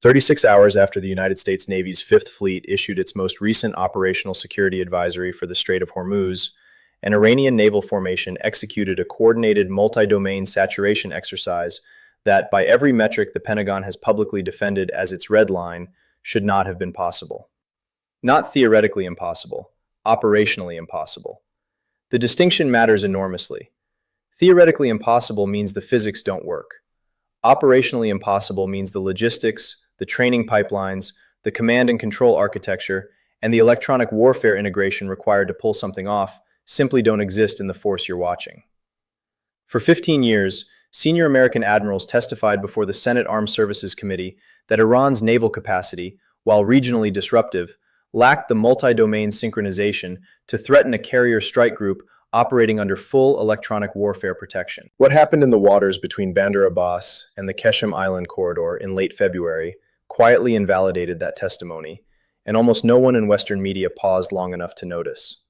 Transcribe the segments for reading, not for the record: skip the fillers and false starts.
36 hours after the United States Navy's Fifth Fleet issued its most recent operational security advisory for the Strait of Hormuz, an Iranian naval formation executed a coordinated multi-domain saturation exercise that, by every metric the Pentagon has publicly defended as its red line, should not have been possible. Not theoretically impossible, operationally impossible. The distinction matters enormously. Theoretically impossible means the physics don't work. Operationally impossible means the logistics, the training pipelines, the command and control architecture, and the electronic warfare integration required to pull something off simply don't exist in the force you're watching. For 15 years, senior American admirals testified before the Senate Armed Services Committee that Iran's naval capacity, while regionally disruptive, lacked the multi-domain synchronization to threaten a carrier strike group operating under full electronic warfare protection. What happened in the waters between Bandar Abbas and the Keshem Island corridor in late February quietly invalidated that testimony, and almost no one in Western media paused long enough to notice.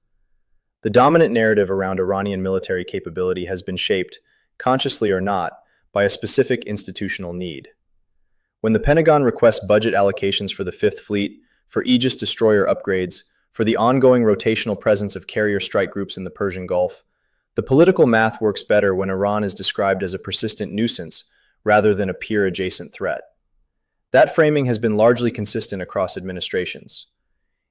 The dominant narrative around Iranian military capability has been shaped, consciously or not, by a specific institutional need. When the Pentagon requests budget allocations for the Fifth Fleet, for Aegis destroyer upgrades, for the ongoing rotational presence of carrier strike groups in the Persian Gulf, the political math works better when Iran is described as a persistent nuisance rather than a peer-adjacent threat. That framing has been largely consistent across administrations.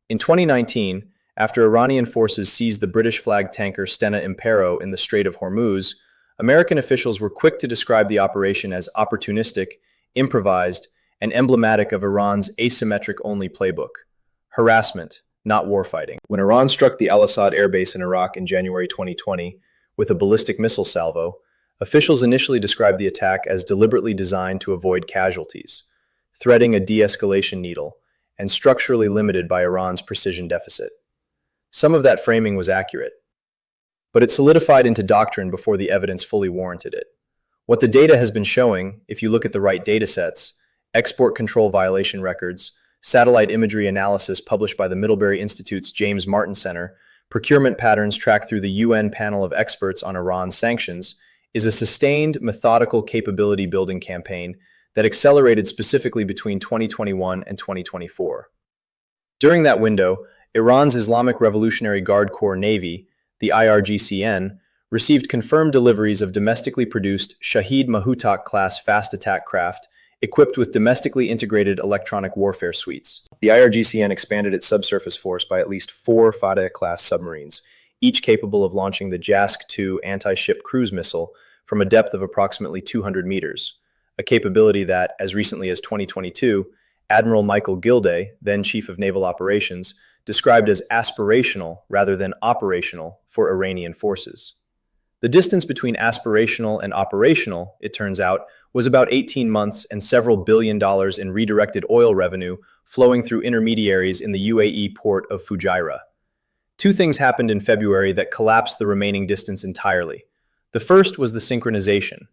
In 2019, after Iranian forces seized the British-flagged tanker Stena Impero in the Strait of Hormuz, American officials were quick to describe the operation as opportunistic, improvised, and emblematic of Iran's asymmetric-only playbook: harassment, not warfighting. When Iran struck the Al-Assad airbase in Iraq in January 2020 with a ballistic missile salvo, officials initially described the attack as deliberately designed to avoid casualties, threading a de-escalation needle, and structurally limited by Iran's precision deficit. Some of that framing was accurate, but it solidified into doctrine before the evidence fully warranted it. What the data has been showing, if you look at the right datasets, export control violation records, satellite imagery analysis published by the Middlebury Institute's James Martin Center, procurement patterns tracked through the UN panel of experts on Iran sanctions, is a sustained, methodical capability building campaign that accelerated specifically between 2021 and 2024. During that window, Iran's Islamic Revolutionary Guard Corps Navy, the IRGCN, received confirmed deliveries of domestically produced Shahid Mahutak-class fast attack craft equipped with domestically integrated electronic warfare suites. The IRGCN expanded its subsurface force by at least 4 Fateh-class submarines, each capable of launching the JASC-2 anti-ship cruise missile from a depth of approximately 200 meters, a capability that, as recently as 2022, Admiral Michael Gilday, then Chief of Naval Operations, described as aspirational rather than operational for Iranian forces. The distance between aspirational and operational, it turns out, was about 18 months and several $billion in redirected oil revenue flowing through intermediaries in the UAE port of Fujairah. Two things happened in February that collapsed the remaining distance entirely. The first was the synchronization.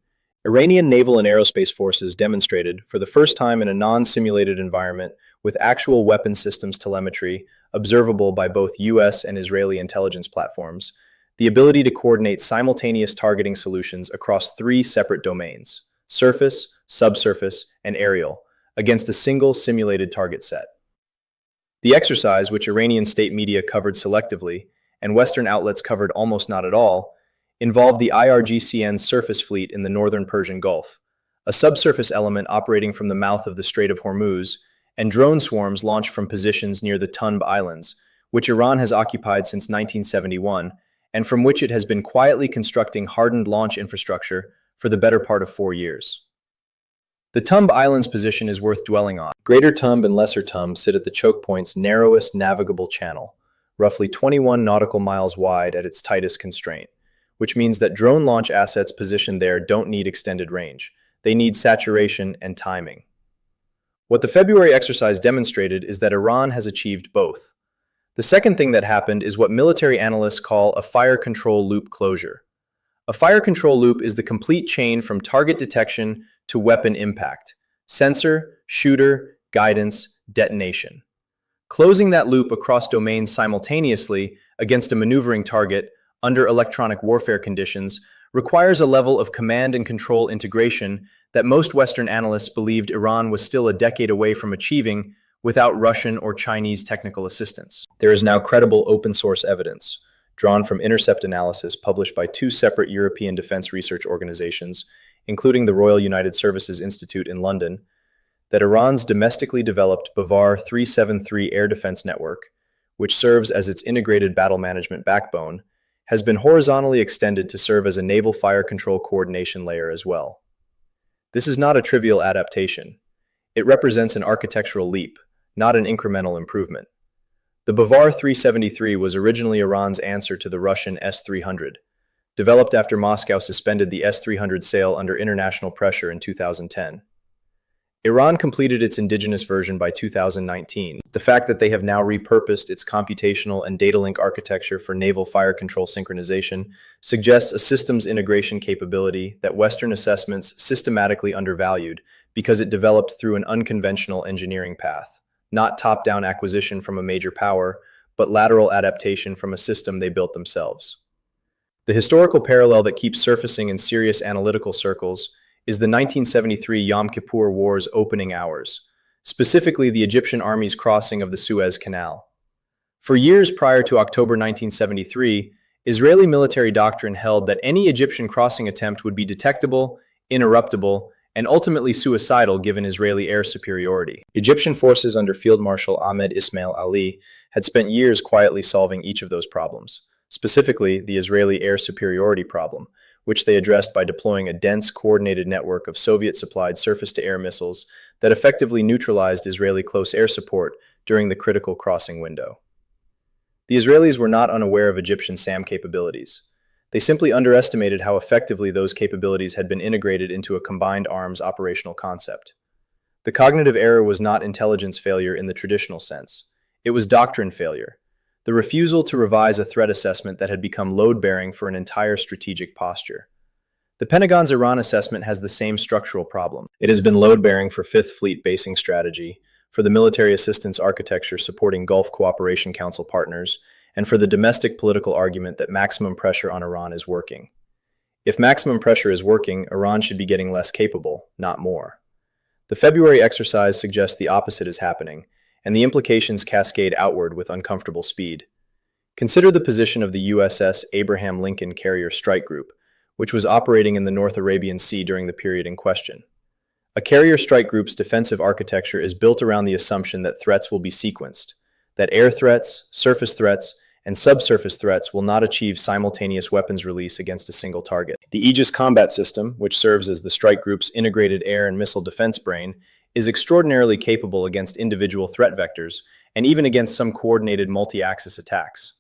Iranian naval and aerospace forces demonstrated, for the first time in a non-simulated environment with actual weapon systems telemetry, observable by both US and Israeli intelligence platforms, the ability to coordinate simultaneous targeting solutions across 3 separate domains: surface, subsurface, and aerial, against a single simulated target set. The exercise, which Iranian state media covered selectively, and Western outlets covered almost not at all, involved the IRGCN's surface fleet in the northern Persian Gulf, a subsurface element operating from the mouth of the Strait of Hormuz, and drone swarms launched from positions near the Tunb Islands, which Iran has occupied since 1971, and from which it has been quietly constructing hardened launch infrastructure for the better part of 4 years. The Tunb Islands position is worth dwelling on. Greater Tunb and Lesser Tunb sit at the chokepoint's narrowest navigable channel, roughly 21 nautical miles wide at its tightest constraint, which means that drone launch assets positioned there don't need extended range. They need saturation and timing. What the February exercise demonstrated is that Iran has achieved both. The second thing that happened is what military analysts call a fire control loop closure. A fire control loop is the complete chain from target detection to weapon impact: sensor, shooter, guidance, detonation. Closing that loop across domains simultaneously against a maneuvering target under electronic warfare conditions requires a level of command and control integration that most Western analysts believed Iran was still a decade away from achieving without Russian or Chinese technical assistance. There is now credible open-source evidence, drawn from intercept analysis published by two separate European defense research organizations, including the Royal United Services Institute in London, that Iran's domestically developed Bavar 373 air defense network, which serves as its integrated battle management backbone, has been horizontally extended to serve as a naval fire control coordination layer as well. This is not a trivial adaptation. It represents an architectural leap, not an incremental improvement. The Bavar 373 was originally Iran's answer to the Russian S-300, developed after Moscow suspended the S-300 sale under international pressure in 2010. Iran completed its indigenous version by 2019. The fact that they have now repurposed its computational and data link architecture for naval fire control synchronization suggests a systems integration capability that Western assessments systematically undervalued because it developed through an unconventional engineering path, not top-down acquisition from a major power, but lateral adaptation from a system they built themselves. The historical parallel that keeps surfacing in serious analytical circles is the 1973 Yom Kippur War's opening hours, specifically the Egyptian army's crossing of the Suez Canal. For years prior to October 1973, Israeli military doctrine held that any Egyptian crossing attempt would be detectable, interruptible, and ultimately suicidal given Israeli air superiority. Egyptian forces under Field Marshal Ahmed Ismail Ali had spent years quietly solving each of those problems, specifically the Israeli air superiority problem, which they addressed by deploying a dense, coordinated network of Soviet-supplied surface-to-air missiles that effectively neutralized Israeli close air support during the critical crossing window. The Israelis were not unaware of Egyptian SAM capabilities. They simply underestimated how effectively those capabilities had been integrated into a combined arms operational concept. The cognitive error was not intelligence failure in the traditional sense. It was doctrine failure, the refusal to revise a threat assessment that had become load-bearing for an entire strategic posture. The Pentagon's Iran assessment has the same structural problem. It has been load-bearing for Fifth Fleet basing strategy, for the military assistance architecture supporting Gulf Cooperation Council partners, and for the domestic political argument that maximum pressure on Iran is working. If maximum pressure is working, Iran should be getting less capable, not more. The February exercise suggests the opposite is happening, and the implications cascade outward with uncomfortable speed. Consider the position of the USS Abraham Lincoln Carrier Strike Group, which was operating in the North Arabian Sea during the period in question. A carrier strike group's defensive architecture is built around the assumption that threats will be sequenced, that air threats, surface threats, and subsurface threats will not achieve simultaneous weapons release against a single target. The Aegis combat system, which serves as the strike group's integrated air and missile defense brain, is extraordinarily capable against individual threat vectors and even against some coordinated multi-axis attacks.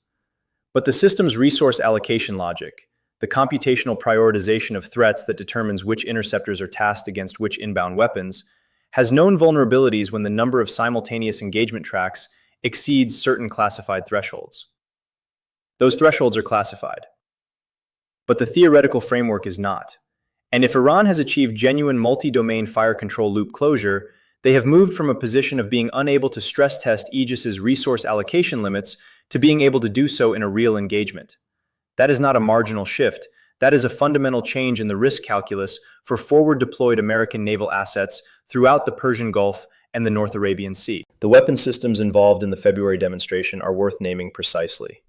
But the system's resource allocation logic, the computational prioritization of threats that determines which interceptors are tasked against which inbound weapons, has known vulnerabilities when the number of simultaneous engagement tracks exceeds certain classified thresholds. Those thresholds are classified. But the theoretical framework is not. And if Iran has achieved genuine multi-domain fire control loop closure, they have moved from a position of being unable to stress test Aegis's resource allocation limits to being able to do so in a real engagement. That is not a marginal shift. That is a fundamental change in the risk calculus for forward-deployed American naval assets throughout the Persian Gulf and the North Arabian Sea. The weapon systems involved in the February demonstration are worth naming precisely.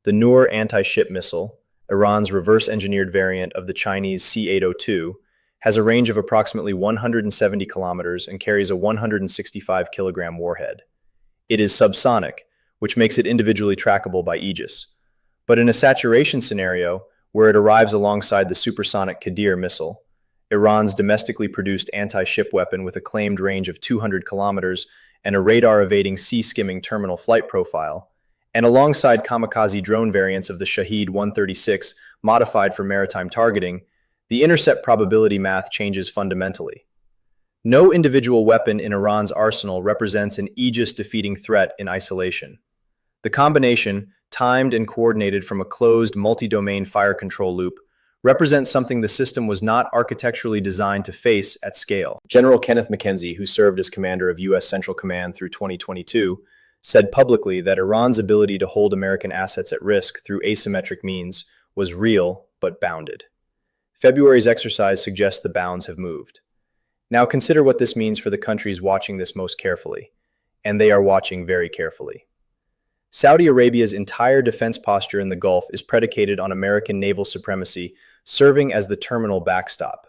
The Noor anti-ship missile, Iran's reverse-engineered variant of the Chinese C-802, has a range of approximately 170 kilometers and carries a 165-kilogram warhead. It is subsonic, which makes it individually trackable by Aegis. But in a saturation scenario, where it arrives alongside the supersonic Qadir missile, Iran's domestically produced anti-ship weapon with a claimed range of 200 kilometers and a radar-evading sea-skimming terminal flight profile, and alongside kamikaze drone variants of the Shahed 136 modified for maritime targeting, the intercept probability math changes fundamentally. No individual weapon in Iran's arsenal represents an Aegis-defeating threat in isolation. The combination, timed and coordinated from a closed multi-domain fire control loop, represents something the system was not architecturally designed to face at scale. General Kenneth McKenzie, who served as commander of U.S. Central Command through 2022, said publicly that Iran's ability to hold American assets at risk through asymmetric means was real but bounded. February's exercise suggests the bounds have moved. Now consider what this means for the countries watching this most carefully, and they are watching very carefully. Saudi Arabia's entire defense posture in the Gulf is predicated on American naval supremacy, serving as the terminal backstop.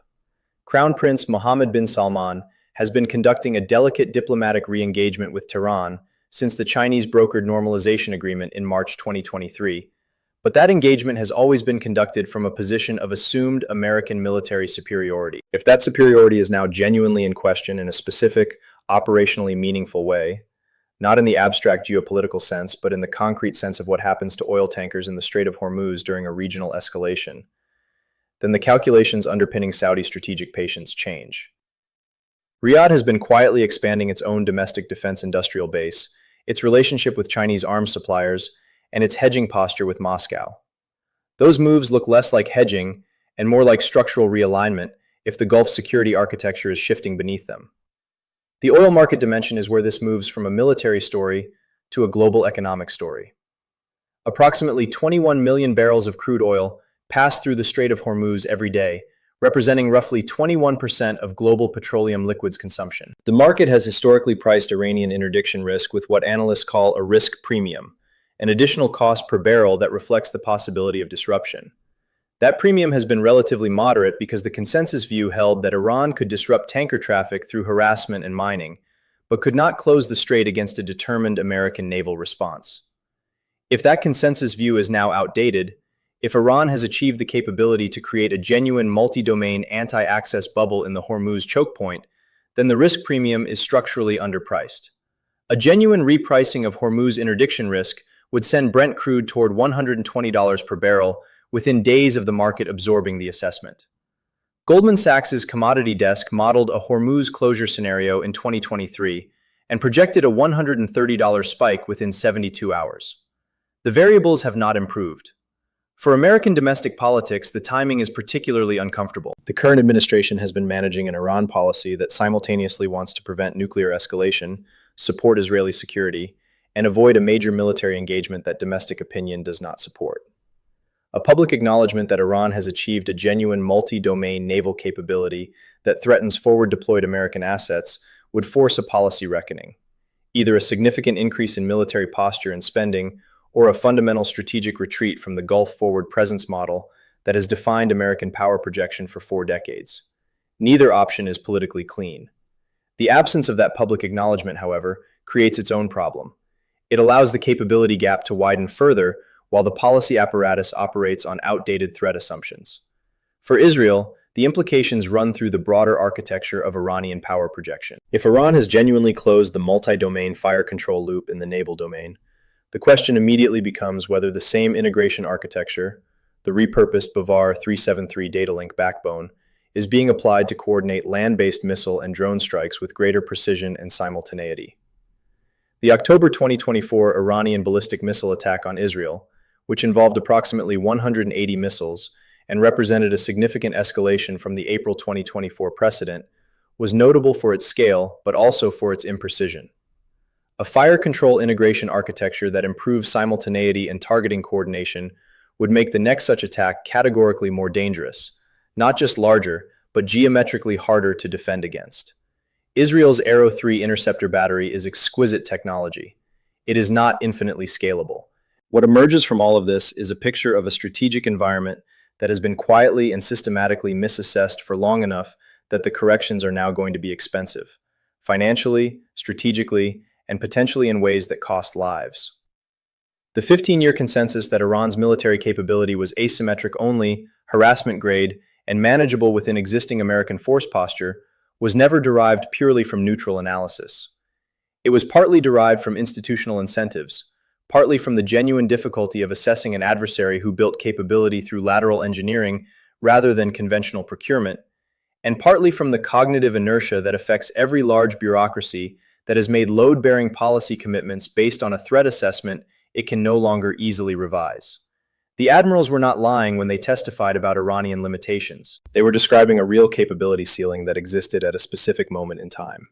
Crown Prince Mohammed bin Salman has been conducting a delicate diplomatic re-engagement with Tehran since the Chinese brokered normalization agreement in March 2023, but that engagement has always been conducted from a position of assumed American military superiority. If that superiority is now genuinely in question in a specific, operationally meaningful way, not in the abstract geopolitical sense, but in the concrete sense of what happens to oil tankers in the Strait of Hormuz during a regional escalation, then the calculations underpinning Saudi strategic patience change. Riyadh has been quietly expanding its own domestic defense industrial base, its relationship with Chinese arms suppliers, and its hedging posture with Moscow. Those moves look less like hedging and more like structural realignment if the Gulf security architecture is shifting beneath them. The oil market dimension is where this moves from a military story to a global economic story. Approximately 21 million barrels of crude oil pass through the Strait of Hormuz every day, representing roughly 21% of global petroleum liquids consumption. The market has historically priced Iranian interdiction risk with what analysts call a risk premium, an additional cost per barrel that reflects the possibility of disruption. That premium has been relatively moderate because the consensus view held that Iran could disrupt tanker traffic through harassment and mining, but could not close the strait against a determined American naval response. If that consensus view is now outdated, if Iran has achieved the capability to create a genuine multi-domain anti-access bubble in the Hormuz chokepoint, then the risk premium is structurally underpriced. A genuine repricing of Hormuz interdiction risk would send Brent crude toward $120 per barrel within days of the market absorbing the assessment. Goldman Sachs's commodity desk modeled a Hormuz closure scenario in 2023 and projected a $130 spike within 72 hours. The variables have not improved. For American domestic politics, the timing is particularly uncomfortable. The current administration has been managing an Iran policy that simultaneously wants to prevent nuclear escalation, support Israeli security, and avoid a major military engagement that domestic opinion does not support. A public acknowledgement that Iran has achieved a genuine multi-domain naval capability that threatens forward-deployed American assets would force a policy reckoning, either a significant increase in military posture and spending or a fundamental strategic retreat from the Gulf forward presence model that has defined American power projection for 4 decades. Neither option is politically clean. The absence of that public acknowledgement, however, creates its own problem. It allows the capability gap to widen further while the policy apparatus operates on outdated threat assumptions. For Israel, the implications run through the broader architecture of Iranian power projection. If Iran has genuinely closed the multi-domain fire control loop in the naval domain, the question immediately becomes whether the same integration architecture, the repurposed Bavar 373 data link backbone, is being applied to coordinate land-based missile and drone strikes with greater precision and simultaneity. The October 2024 Iranian ballistic missile attack on Israel, which involved approximately 180 missiles and represented a significant escalation from the April 2024 precedent, was notable for its scale but also for its imprecision. A fire control integration architecture that improves simultaneity and targeting coordination would make the next such attack categorically more dangerous, not just larger, but geometrically harder to defend against. Israel's Arrow 3 interceptor battery is exquisite technology. It is not infinitely scalable. What emerges from all of this is a picture of a strategic environment that has been quietly and systematically misassessed for long enough that the corrections are now going to be expensive, financially, strategically, and potentially in ways that cost lives. The 15-year consensus that Iran's military capability was asymmetric only, harassment grade, and manageable within existing American force posture was never derived purely from neutral analysis. It was partly derived from institutional incentives, partly from the genuine difficulty of assessing an adversary who built capability through lateral engineering rather than conventional procurement, and partly from the cognitive inertia that affects every large bureaucracy that has made load-bearing policy commitments based on a threat assessment it can no longer easily revise. The admirals were not lying when they testified about Iranian limitations. They were describing a real capability ceiling that existed at a specific moment in time.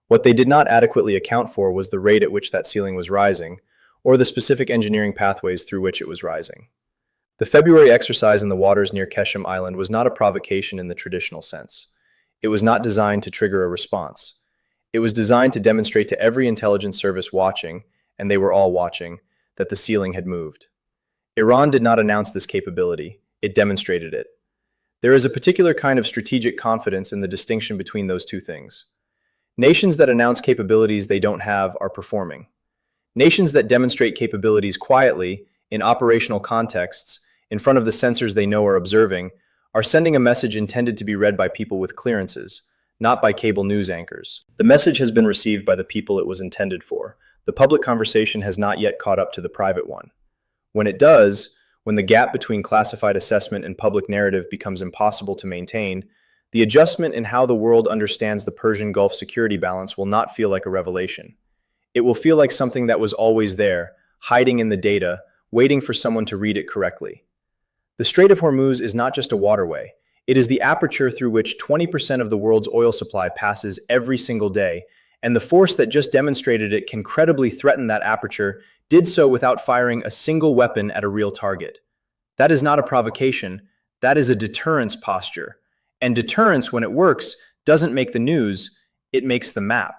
What they did not adequately account for was the rate at which that ceiling was rising, or the specific engineering pathways through which it was rising. The February exercise in the waters near Keshem Island was not a provocation in the traditional sense. It was not designed to trigger a response. It was designed to demonstrate to every intelligence service watching, and they were all watching, that the ceiling had moved. Iran did not announce this capability, it demonstrated it. There is a particular kind of strategic confidence in the distinction between those two things. Nations that announce capabilities they don't have are performing. Nations that demonstrate capabilities quietly, in operational contexts, in front of the sensors they know are observing, are sending a message intended to be read by people with clearances, not by cable news anchors. The message has been received by the people it was intended for. The public conversation has not yet caught up to the private one. When it does, when the gap between classified assessment and public narrative becomes impossible to maintain, the adjustment in how the world understands the Persian Gulf security balance will not feel like a revelation. It will feel like something that was always there, hiding in the data, waiting for someone to read it correctly. The Strait of Hormuz is not just a waterway. It is the aperture through which 20% of the world's oil supply passes every single day, and the force that just demonstrated it can credibly threaten that aperture did so without firing a single weapon at a real target. That is not a provocation, that is a deterrence posture. And deterrence, when it works, doesn't make the news, it makes the map.